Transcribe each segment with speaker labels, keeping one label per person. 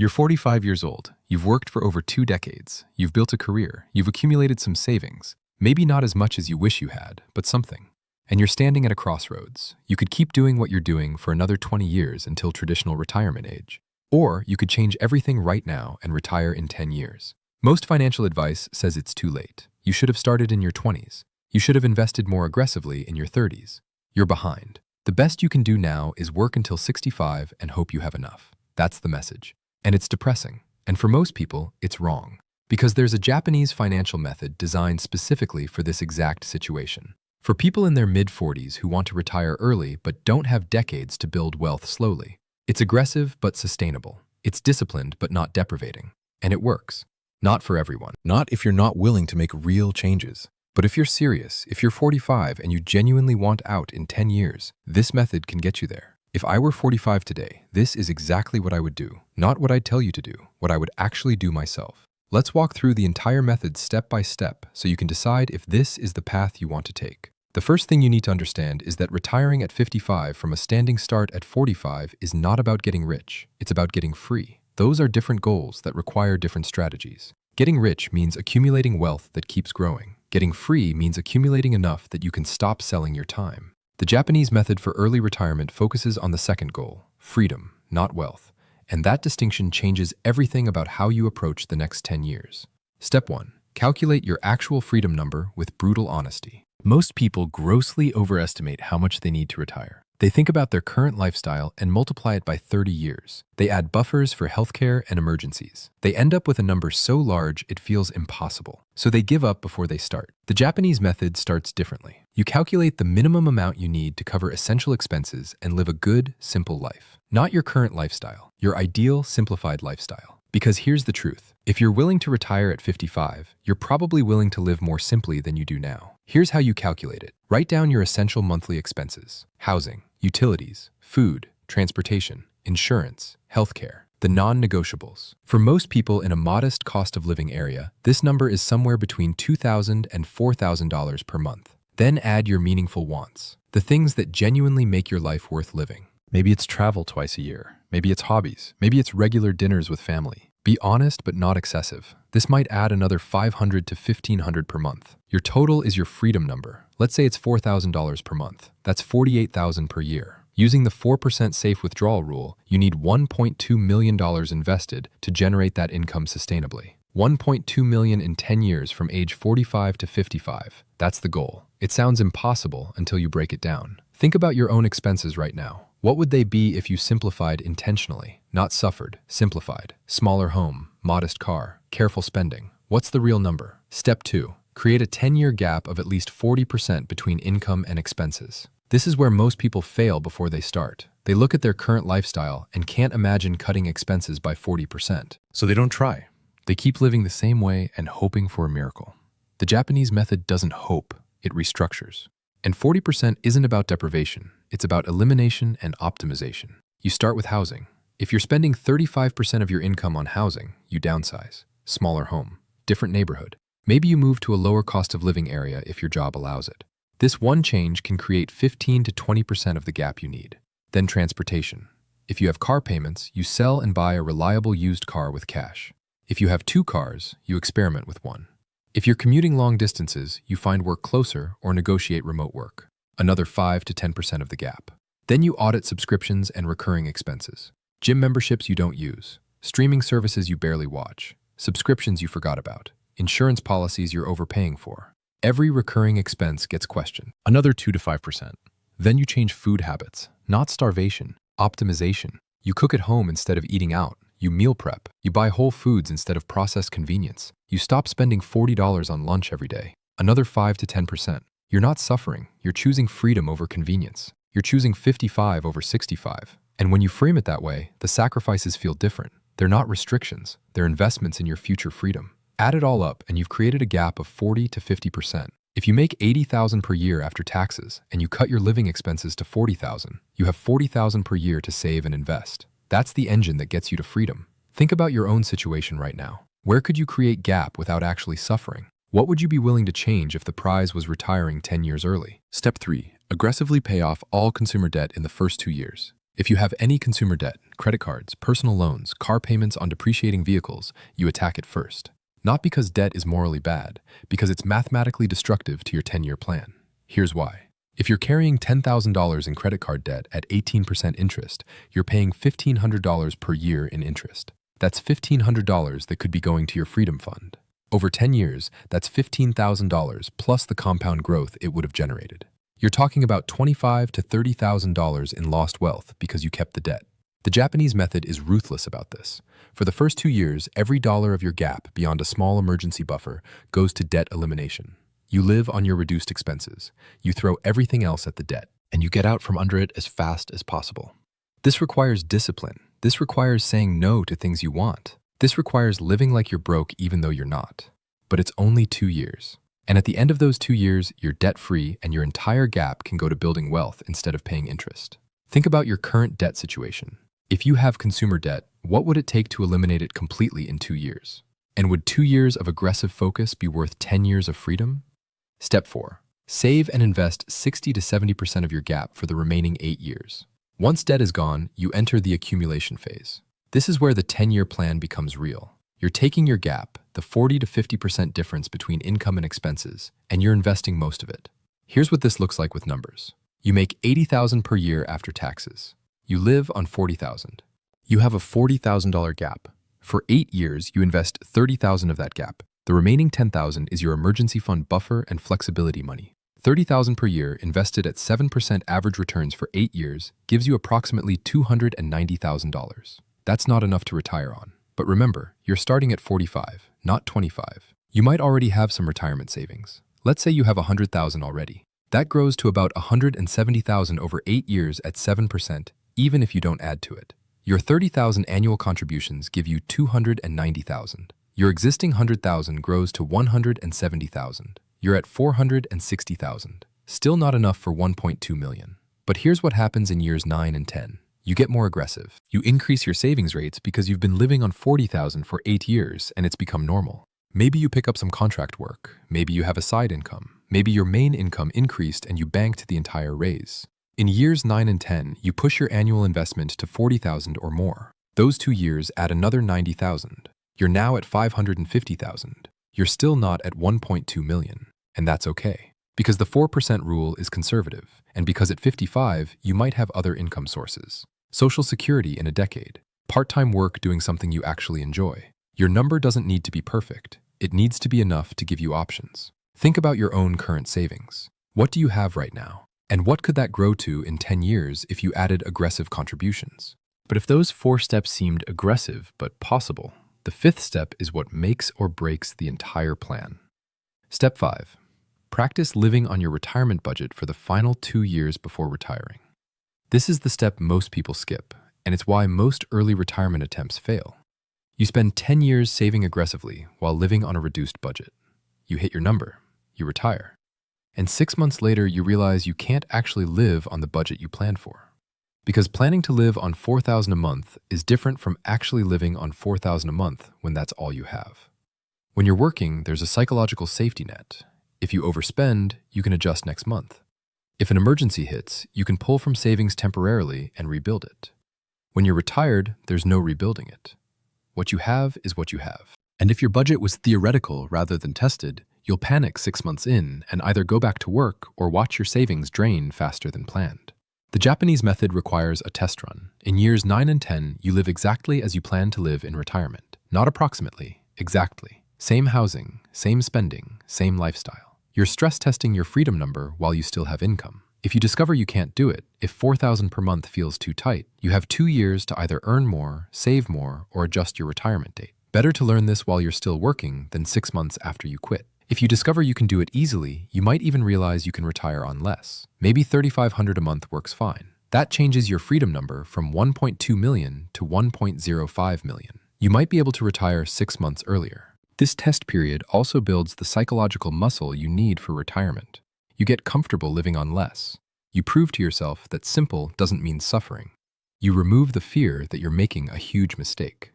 Speaker 1: You're 45 years old. You've worked for over 2 decades. You've built a career. You've accumulated some savings. Maybe not as much as you wish you had, but something. And you're standing at a crossroads. You could keep doing what you're doing for another 20 years until traditional retirement age. Or you could change everything right now and retire in 10 years. Most financial advice says it's too late. You should have started in your 20s. You should have invested more aggressively in your 30s. You're behind. The best you can do now is work until 65 and hope you have enough. That's the message. And it's depressing. And for most people, it's wrong. Because there's a Japanese financial method designed specifically for this exact situation. For people in their mid-40s who want to retire early but don't have decades to build wealth slowly. It's aggressive but sustainable. It's disciplined but not deprivating. And it works. Not for everyone. Not if you're not willing to make real changes. But if you're serious, if you're 45 and you genuinely want out in 10 years, this method can get you there. If I were 45 today, this is exactly what I would do. Not what I'd tell you to do, what I would actually do myself. Let's walk through the entire method step by step so you can decide if this is the path you want to take. The first thing you need to understand is that retiring at 55 from a standing start at 45 is not about getting rich. It's about getting free. Those are different goals that require different strategies. Getting rich means accumulating wealth that keeps growing. Getting free means accumulating enough that you can stop selling your time. The Japanese method for early retirement focuses on the second goal, freedom, not wealth. And that distinction changes everything about how you approach the next 10 years. Step 1. Calculate your actual freedom number with brutal honesty. Most people grossly overestimate how much they need to retire. They think about their current lifestyle and multiply it by 30 years. They add buffers for healthcare and emergencies. They end up with a number so large it feels impossible. So they give up before they start. The Japanese method starts differently. You calculate the minimum amount you need to cover essential expenses and live a good, simple life. Not your current lifestyle, your ideal, simplified lifestyle. Because here's the truth. If you're willing to retire at 55, you're probably willing to live more simply than you do now. Here's how you calculate it. Write down your essential monthly expenses: housing, utilities, food, transportation, insurance, healthcare, the non-negotiables. For most people in a modest cost of living area, this number is somewhere between $2,000 and $4,000 per month. Then add your meaningful wants, the things that genuinely make your life worth living. Maybe it's travel twice a year. Maybe it's hobbies. Maybe it's regular dinners with family. Be honest but not excessive. This might add another $500 to $1,500 per month. Your total is your freedom number. Let's say it's $4,000 per month. That's $48,000 per year. Using the 4% safe withdrawal rule, you need $1.2 million invested to generate that income sustainably. $1.2 million in 10 years from age 45 to 55. That's the goal. It sounds impossible until you break it down. Think about your own expenses right now. What would they be if you simplified intentionally, not suffered, simplified? Smaller home, modest car, careful spending. What's the real number? Step 2. Create a 10-year gap of at least 40% between income and expenses. This is where most people fail before they start. They look at their current lifestyle and can't imagine cutting expenses by 40%. So they don't try. They keep living the same way and hoping for a miracle. The Japanese method doesn't hope, it restructures. And 40% isn't about deprivation, it's about elimination and optimization. You start with housing. If you're spending 35% of your income on housing, you downsize. Smaller home, different neighborhood. Maybe you move to a lower cost of living area if your job allows it. This one change can create 15 to 20% of the gap you need. Then transportation. If you have car payments, you sell and buy a reliable used car with cash. If you have 2 cars, you experiment with one. If you're commuting long distances, you find work closer or negotiate remote work. Another 5 to 10% of the gap. Then you audit subscriptions and recurring expenses. Gym memberships you don't use. Streaming services you barely watch. Subscriptions you forgot about. Insurance policies you're overpaying for. Every recurring expense gets questioned. Another 2 to 5%. Then you change food habits. Not starvation, optimization. You cook at home instead of eating out. You meal prep. You buy whole foods instead of processed convenience. You stop spending $40 on lunch every day. Another 5 to 10%. You're not suffering. You're choosing freedom over convenience. You're choosing 55 over 65. And when you frame it that way, the sacrifices feel different. They're not restrictions. They're investments in your future freedom. Add it all up and you've created a gap of 40 to 50%. If you make $80,000 per year after taxes and you cut your living expenses to $40,000, you have $40,000 per year to save and invest. That's the engine that gets you to freedom. Think about your own situation right now. Where could you create gap without actually suffering? What would you be willing to change if the prize was retiring 10 years early? Step 3. Aggressively pay off all consumer debt in the first 2 years. If you have any consumer debt, credit cards, personal loans, car payments on depreciating vehicles, you attack it first. Not because debt is morally bad, because it's mathematically destructive to your 10-year plan. Here's why. If you're carrying $10,000 in credit card debt at 18% interest, you're paying $1,500 per year in interest. That's $1,500 that could be going to your Freedom Fund. Over 10 years, that's $15,000 plus the compound growth it would have generated. You're talking about $25,000 to $30,000 in lost wealth because you kept the debt. The Japanese method is ruthless about this. For the first 2 years, every dollar of your gap beyond a small emergency buffer goes to debt elimination. You live on your reduced expenses. You throw everything else at the debt, and you get out from under it as fast as possible. This requires discipline. This requires saying no to things you want. This requires living like you're broke even though you're not. But it's only 2 years. And at the end of those 2 years, you're debt-free and your entire gap can go to building wealth instead of paying interest. Think about your current debt situation. If you have consumer debt, what would it take to eliminate it completely in 2 years? And would 2 years of aggressive focus be worth 10 years of freedom? Step 4. Save and invest 60 to 70% of your gap for the remaining 8 years. Once debt is gone, you enter the accumulation phase. This is where the 10-year plan becomes real. You're taking your gap, the 40 to 50% difference between income and expenses, and you're investing most of it. Here's what this looks like with numbers. You make $80,000 per year after taxes. You live on $40,000. You have a $40,000 gap. For 8 years, you invest $30,000 of that gap. The remaining $10,000 is your emergency fund buffer and flexibility money. $30,000 per year invested at 7% average returns for 8 years gives you approximately $290,000. That's not enough to retire on. But remember, you're starting at 45, not 25. You might already have some retirement savings. Let's say you have 100,000 already. That grows to about 170,000 over 8 years at 7%, even if you don't add to it. Your 30,000 annual contributions give you 290,000. Your existing 100,000 grows to 170,000. You're at 460,000. Still not enough for 1.2 million. But here's what happens in years 9 and 10. You get more aggressive. You increase your savings rates because you've been living on 40,000 for 8 years and it's become normal. Maybe you pick up some contract work. Maybe you have a side income. Maybe your main income increased and you banked the entire raise. In years 9 and 10, you push your annual investment to 40,000 or more. Those 2 years add another 90,000. You're now at 550,000. You're still not at 1.2 million. And that's okay. Because the 4% rule is conservative, and because at 55, you might have other income sources. Social Security in a decade. Part-time work doing something you actually enjoy. Your number doesn't need to be perfect. It needs to be enough to give you options. Think about your own current savings. What do you have right now? And what could that grow to in 10 years if you added aggressive contributions? But if those 4 steps seemed aggressive but possible, the 5th step is what makes or breaks the entire plan. Step 5. Practice living on your retirement budget for the final 2 years before retiring. This is the step most people skip, and it's why most early retirement attempts fail. You spend 10 years saving aggressively while living on a reduced budget. You hit your number, you retire. And 6 months later, you realize you can't actually live on the budget you planned for. Because planning to live on $4,000 a month is different from actually living on $4,000 a month when that's all you have. When you're working, there's a psychological safety net. If you overspend, you can adjust next month. If an emergency hits, you can pull from savings temporarily and rebuild it. When you're retired, there's no rebuilding it. What you have is what you have. And if your budget was theoretical rather than tested, you'll panic 6 months in and either go back to work or watch your savings drain faster than planned. The Japanese method requires a test run. In years 9 and 10, you live exactly as you plan to live in retirement. Not approximately, exactly. Same housing, same spending, same lifestyle. You're stress testing your freedom number while you still have income. If you discover you can't do it, if $4,000 per month feels too tight, you have 2 years to either earn more, save more, or adjust your retirement date. Better to learn this while you're still working than 6 months after you quit. If you discover you can do it easily, you might even realize you can retire on less. Maybe $3,500 a month works fine. That changes your freedom number from 1.2 million to 1.05 million. You might be able to retire 6 months earlier. This test period also builds the psychological muscle you need for retirement. You get comfortable living on less. You prove to yourself that simple doesn't mean suffering. You remove the fear that you're making a huge mistake.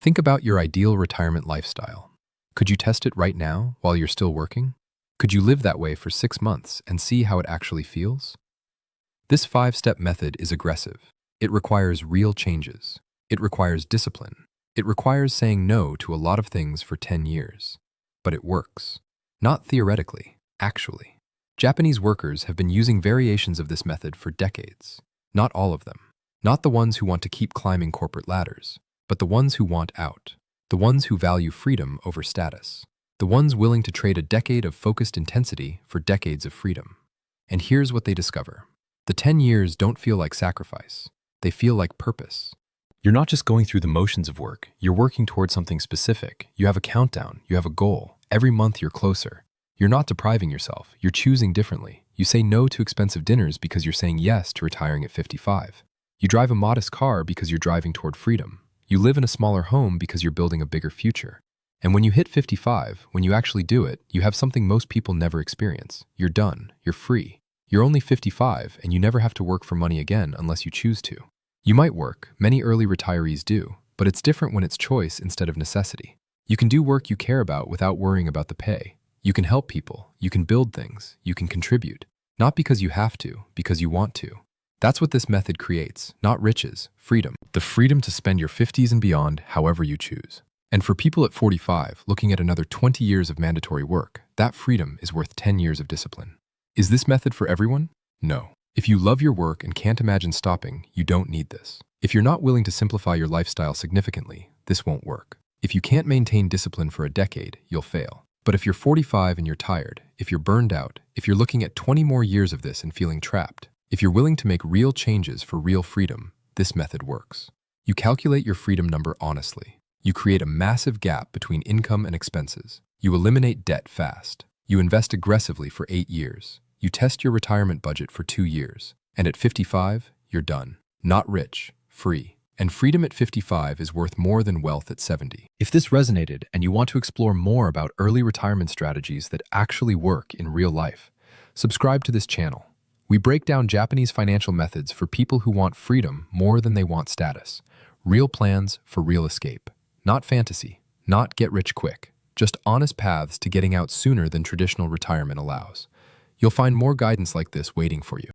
Speaker 1: Think about your ideal retirement lifestyle. Could you test it right now while you're still working? Could you live that way for 6 months and see how it actually feels? This 5-step method is aggressive. It requires real changes. It requires discipline. It requires saying no to a lot of things for 10 years. But it works. Not theoretically, actually. Japanese workers have been using variations of this method for decades. Not all of them. Not the ones who want to keep climbing corporate ladders, but the ones who want out. The ones who value freedom over status. The ones willing to trade a decade of focused intensity for decades of freedom. And here's what they discover. The 10 years don't feel like sacrifice. They feel like purpose. You're not just going through the motions of work. You're working towards something specific. You have a countdown. You have a goal. Every month you're closer. You're not depriving yourself. You're choosing differently. You say no to expensive dinners because you're saying yes to retiring at 55. You drive a modest car because you're driving toward freedom. You live in a smaller home because you're building a bigger future. And when you hit 55, when you actually do it, you have something most people never experience. You're done. You're free. You're only 55, and you never have to work for money again unless you choose to. You might work, many early retirees do, but it's different when it's choice instead of necessity. You can do work you care about without worrying about the pay. You can help people, you can build things, you can contribute. Not because you have to, because you want to. That's what this method creates, not riches, freedom. The freedom to spend your 50s and beyond however you choose. And for people at 45, looking at another 20 years of mandatory work, that freedom is worth 10 years of discipline. Is this method for everyone? No. If you love your work and can't imagine stopping, you don't need this. If you're not willing to simplify your lifestyle significantly, this won't work. If you can't maintain discipline for a decade, you'll fail. But if you're 45 and you're tired, if you're burned out, if you're looking at 20 more years of this and feeling trapped, if you're willing to make real changes for real freedom, this method works. You calculate your freedom number honestly. You create a massive gap between income and expenses. You eliminate debt fast. You invest aggressively for 8 years. You test your retirement budget for 2 years. And at 55, you're done. Not rich, free. And freedom at 55 is worth more than wealth at 70. If this resonated and you want to explore more about early retirement strategies that actually work in real life, subscribe to this channel. We break down Japanese financial methods for people who want freedom more than they want status. Real plans for real escape. Not fantasy, not get rich quick. Just honest paths to getting out sooner than traditional retirement allows. You'll find more guidance like this waiting for you.